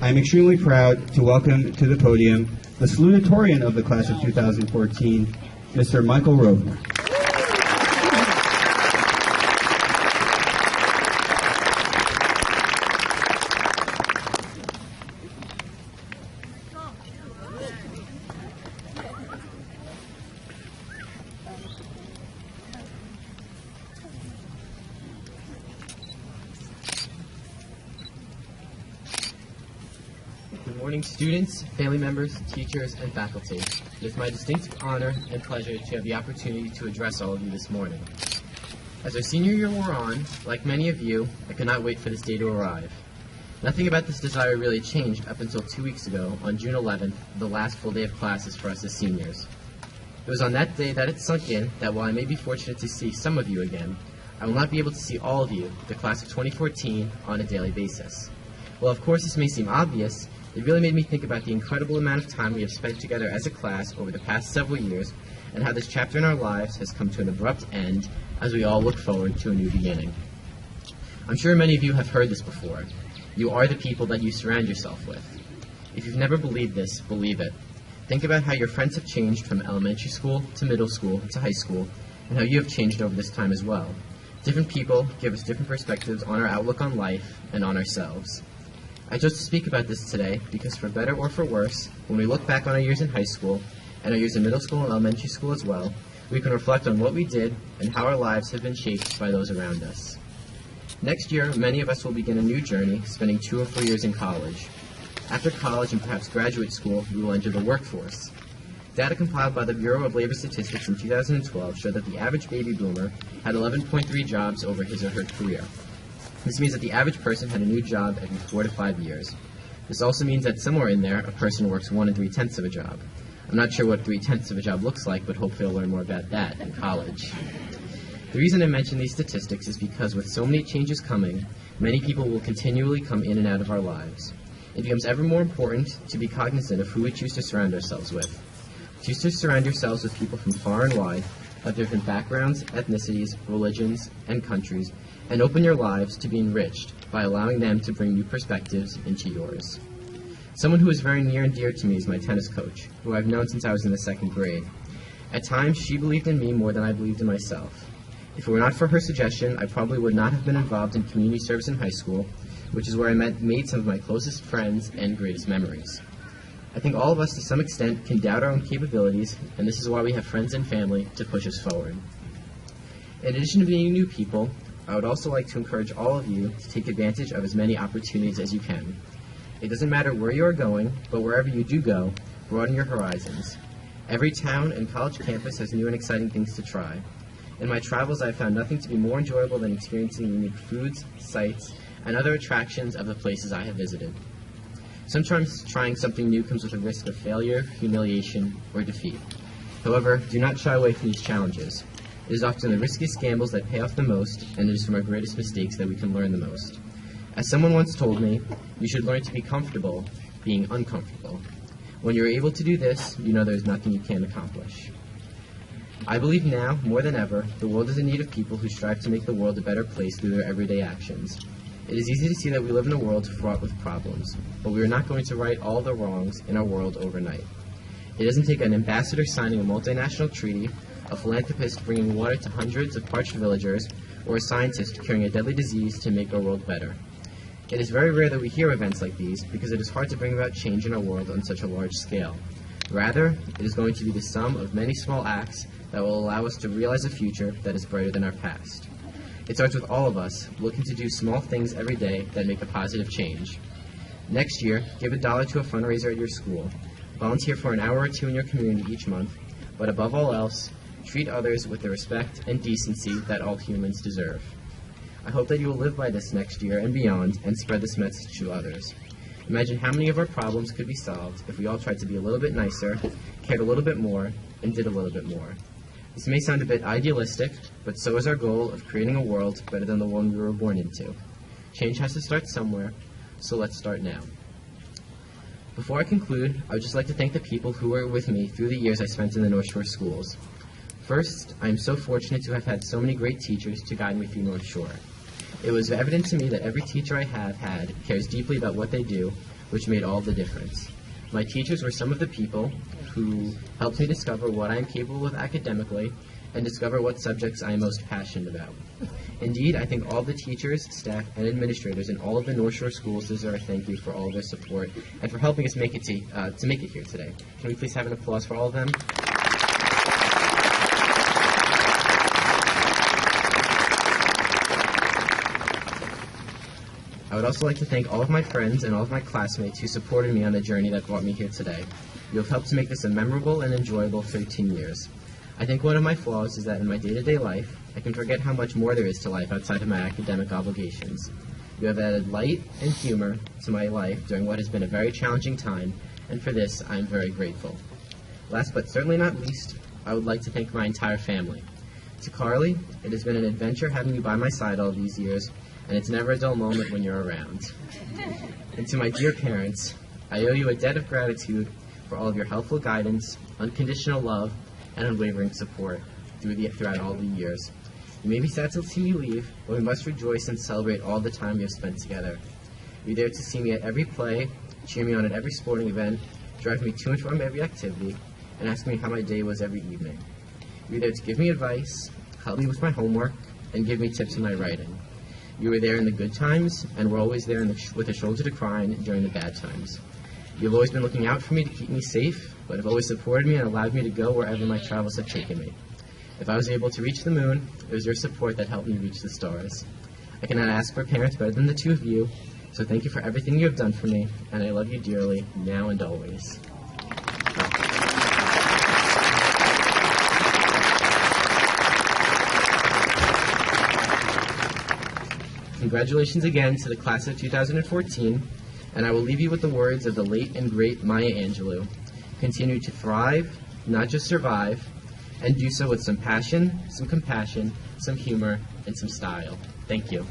I am extremely proud to welcome to the podium the Salutatorian of the class of 2014, Mr. Michael Rovner. Good morning, students, family members, teachers, and faculty. It is my distinct honor and pleasure to have the opportunity to address all of you this morning. As our senior year wore on, like many of you, I could not wait for this day to arrive. Nothing about this desire really changed up until 2 weeks ago, on June 11th, the last full day of classes for us as seniors. It was on that day that it sunk in that while I may be fortunate to see some of you again, I will not be able to see all of you, the class of 2014, on a daily basis. While of course this may seem obvious, it really made me think about the incredible amount of time we have spent together as a class over the past several years and how this chapter in our lives has come to an abrupt end as we all look forward to a new beginning. I'm sure many of you have heard this before. You are the people that you surround yourself with. If you've never believed this, believe it. Think about how your friends have changed from elementary school to middle school to high school and how you have changed over this time as well. Different people give us different perspectives on our outlook on life and on ourselves. I chose to speak about this today because for better or for worse, when we look back on our years in high school, and our years in middle school and elementary school as well, we can reflect on what we did and how our lives have been shaped by those around us. Next year, many of us will begin a new journey, spending 2 or 4 years in college. After college and perhaps graduate school, we will enter the workforce. Data compiled by the Bureau of Labor Statistics in 2012 showed that the average baby boomer had 11.3 jobs over his or her career. This means that the average person had a new job every 4 to 5 years. This also means that somewhere in there, a person works 1 3/10 of a job. I'm not sure what 3/10 of a job looks like, but hopefully I'll learn more about that in college. The reason I mention these statistics is because with so many changes coming, many people will continually come in and out of our lives. It becomes ever more important to be cognizant of who we choose to surround ourselves with. Choose to surround yourselves with people from far and wide, of different backgrounds, ethnicities, religions, and countries, and open your lives to be enriched by allowing them to bring new perspectives into yours. Someone who is very near and dear to me is my tennis coach, who I've known since I was in the 2nd grade. At times, she believed in me more than I believed in myself. If it were not for her suggestion, I probably would not have been involved in community service in high school, which is where I made some of my closest friends and greatest memories. I think all of us to some extent can doubt our own capabilities, and this is why we have friends and family to push us forward. In addition to meeting new people, I would also like to encourage all of you to take advantage of as many opportunities as you can. It doesn't matter where you are going, but wherever you do go, broaden your horizons. Every town and college campus has new and exciting things to try. In my travels, I have found nothing to be more enjoyable than experiencing unique foods, sights, and other attractions of the places I have visited. Sometimes trying something new comes with a risk of failure, humiliation, or defeat. However, do not shy away from these challenges. It is often the riskiest gambles that pay off the most, and it is from our greatest mistakes that we can learn the most. As someone once told me, you should learn to be comfortable being uncomfortable. When you're able to do this, you know there's nothing you can't accomplish. I believe now, more than ever, the world is in need of people who strive to make the world a better place through their everyday actions. It is easy to see that we live in a world fraught with problems, but we are not going to right all the wrongs in our world overnight. It doesn't take an ambassador signing a multinational treaty, a philanthropist bringing water to hundreds of parched villagers, or a scientist curing a deadly disease to make our world better. It is very rare that we hear events like these because it is hard to bring about change in our world on such a large scale. Rather, it is going to be the sum of many small acts that will allow us to realize a future that is brighter than our past. It starts with all of us looking to do small things every day that make a positive change. Next year, give $1 to a fundraiser at your school. Volunteer for an hour or 2 in your community each month, but above all else, treat others with the respect and decency that all humans deserve. I hope that you will live by this next year and beyond and spread this message to others. Imagine how many of our problems could be solved if we all tried to be a little bit nicer, cared a little bit more, and did a little bit more. This may sound a bit idealistic, but so is our goal of creating a world better than the one we were born into. Change has to start somewhere, so let's start now. Before I conclude, I would just like to thank the people who were with me through the years I spent in the North Shore schools. First, I am so fortunate to have had so many great teachers to guide me through North Shore. It was evident to me that every teacher I have had cares deeply about what they do, which made all the difference. My teachers were some of the people who helped me discover what I am capable of academically and discover what subjects I am most passionate about. Indeed, I think all the teachers, staff, and administrators in all of the North Shore schools deserve a thank you for all of their support and for helping us make it to make it here today. Can we please have an applause for all of them? I would also like to thank all of my friends and all of my classmates who supported me on the journey that brought me here today. You have helped to make this a memorable and enjoyable 13 years. I think one of my flaws is that in my day-to-day life, I can forget how much more there is to life outside of my academic obligations. You have added light and humor to my life during what has been a very challenging time, and for this, I am very grateful. Last but certainly not least, I would like to thank my entire family. To Carly, it has been an adventure having you by my side all these years, and it's never a dull moment when you're around. And to my dear parents, I owe you a debt of gratitude for all of your helpful guidance, unconditional love, and unwavering support throughout all the years. You may be sad to see me leave, but we must rejoice and celebrate all the time we have spent together. You're there to see me at every play, cheer me on at every sporting event, drive me to and from every activity, and ask me how my day was every evening. You're there to give me advice, help me with my homework, and give me tips in my writing. You were there in the good times, and were always there with a shoulder to cry on during the bad times. You've always been looking out for me to keep me safe, but have always supported me and allowed me to go wherever my travels have taken me. If I was able to reach the moon, it was your support that helped me reach the stars. I cannot ask for parents better than the two of you, so thank you for everything you have done for me, and I love you dearly, now and always. Congratulations again to the class of 2014, and I will leave you with the words of the late and great Maya Angelou. Continue to thrive, not just survive, and do so with some passion, some compassion, some humor, and some style. Thank you.